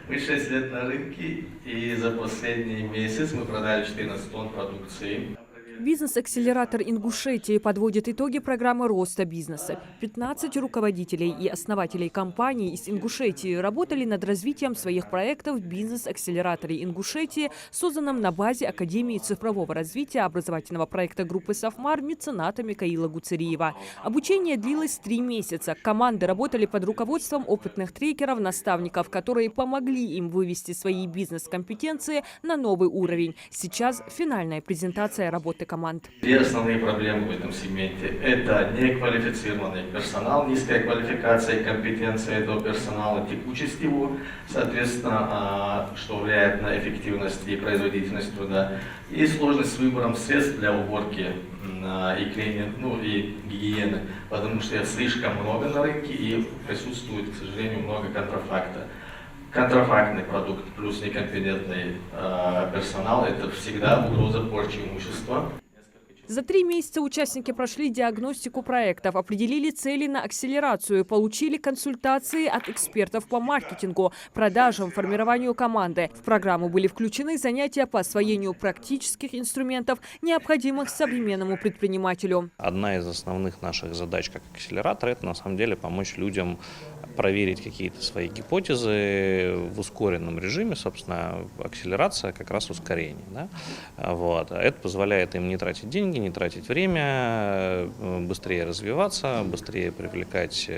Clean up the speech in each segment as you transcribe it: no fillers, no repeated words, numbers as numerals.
Мы 6 лет на рынке, и за последний месяц мы продали 14 тонн продукции. Бизнес-акселератор Ингушетии подводит итоги программы роста бизнеса. 15 руководителей и основателей компаний из Ингушетии работали над развитием своих проектов в бизнес-акселераторе Ингушетии, созданном на базе Академии цифрового развития образовательного проекта группы «Софмар» мецената Микаила Гуцериева. Обучение длилось 3 месяца. Команды работали под руководством опытных трекеров, наставников, которые помогли им вывести свои бизнес-компетенции на новый уровень. Сейчас финальная презентация работы команд. Две основные проблемы в этом сегменте. Это неквалифицированный персонал, низкая квалификация и компетенция этого персонала, текучесть его, соответственно, что влияет на эффективность и производительность труда, и сложность с выбором средств для уборки и гигиены, потому что слишком много на рынке и присутствует, к сожалению, много контрафакта. Контрафактный продукт плюс некомпетентный персонал – это всегда угроза порчи имущества. За 3 месяца участники прошли диагностику проектов, определили цели на акселерацию, получили консультации от экспертов по маркетингу, продажам, формированию команды. В программу были включены занятия по освоению практических инструментов, необходимых современному предпринимателю. Одна из основных наших задач как акселератор – это на самом деле помочь людям проверить какие-то свои гипотезы в ускоренном режиме. Собственно, акселерация как раз ускорение. Да? Вот. Это позволяет им не тратить деньги, не тратить время, быстрее развиваться, быстрее привлекать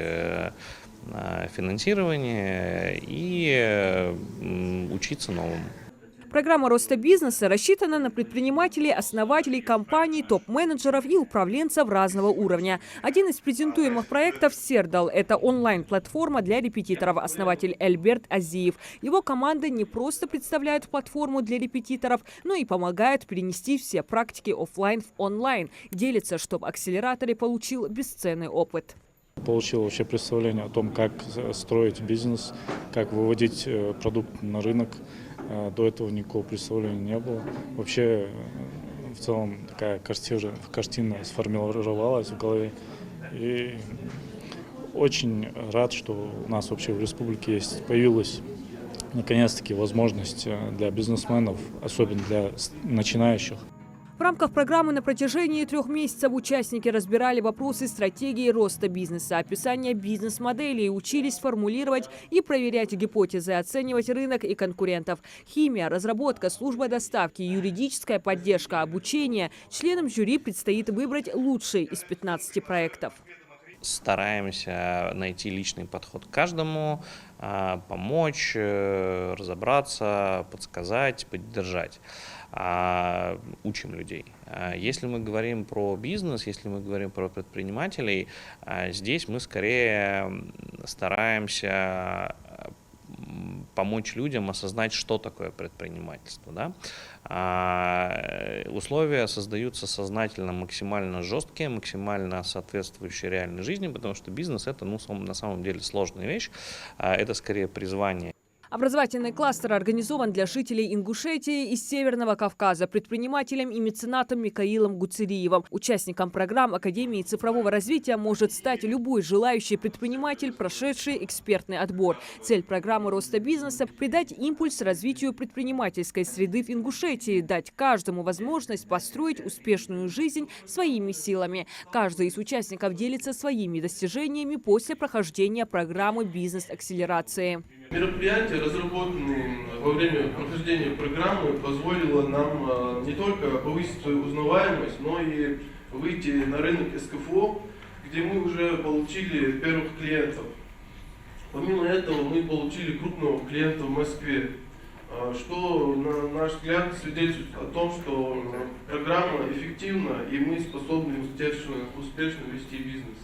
финансирование и учиться новому. Программа роста бизнеса рассчитана на предпринимателей, основателей компаний, топ-менеджеров и управленцев разного уровня. Один из презентуемых проектов «Сердал» – это онлайн-платформа для репетиторов, основатель Эльберт Азиев. Его команда не просто представляют платформу для репетиторов, но и помогают перенести все практики офлайн в онлайн. Делится, чтобы акселераторы получил бесценный опыт. Получил вообще представление о том, как строить бизнес, как выводить продукт на рынок. До этого никакого представления не было. Вообще, в целом, такая картина сформировалась в голове. И очень рад, что у нас вообще в республике появилась наконец-таки возможность для бизнесменов, особенно для начинающих. В рамках программы на протяжении 3 месяцев участники разбирали вопросы стратегии роста бизнеса, описания бизнес-моделей, учились формулировать и проверять гипотезы, оценивать рынок и конкурентов. Химия, разработка, служба доставки, юридическая поддержка, обучение. Членам жюри предстоит выбрать лучшие из 15 проектов. Стараемся найти личный подход к каждому, помочь, разобраться, подсказать, поддержать. Учим людей. Если мы говорим про бизнес, если мы говорим про предпринимателей, здесь мы скорее стараемся помочь людям осознать, что такое предпринимательство. Да? Условия создаются сознательно максимально жесткие, максимально соответствующие реальной жизни, потому что бизнес – это на самом деле сложная вещь, это скорее призвание. Образовательный кластер организован для жителей Ингушетии и Северного Кавказа предпринимателем и меценатом Микаилом Гуцериевым. Участником программ Академии цифрового развития может стать любой желающий предприниматель, прошедший экспертный отбор. Цель программы роста бизнеса – придать импульс развитию предпринимательской среды в Ингушетии, дать каждому возможность построить успешную жизнь своими силами. Каждый из участников делится своими достижениями после прохождения программы бизнес-акселерации. Мероприятие, разработанное во время прохождения программы, позволило нам не только повысить свою узнаваемость, но и выйти на рынок СКФО, где мы уже получили первых клиентов. Помимо этого мы получили крупного клиента в Москве, что, на наш взгляд, свидетельствует о том, что программа эффективна и мы способны успешно вести бизнес.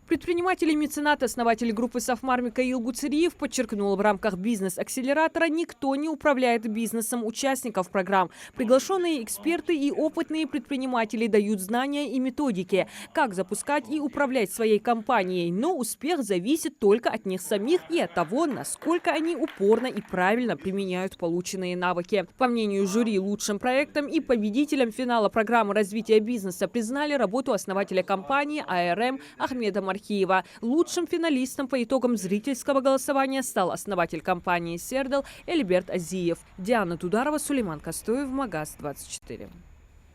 Предприниматель и меценат, основатель группы «Софмар» Микаил Гуцериев подчеркнул, в рамках бизнес-акселератора никто не управляет бизнесом участников программ. Приглашенные эксперты и опытные предприниматели дают знания и методики, как запускать и управлять своей компанией. Но успех зависит только от них самих и от того, насколько они упорно и правильно применяют полученные навыки. По мнению жюри, лучшим проектом и победителем финала программы развития бизнеса признали работу основателя компании АРМ Ахмеда Мархиева. Киева. Лучшим финалистом по итогам зрительского голосования стал основатель компании «Сердел» Эльберт Азиев. Диана Тударова, Сулейман Костоев, Магаз 24.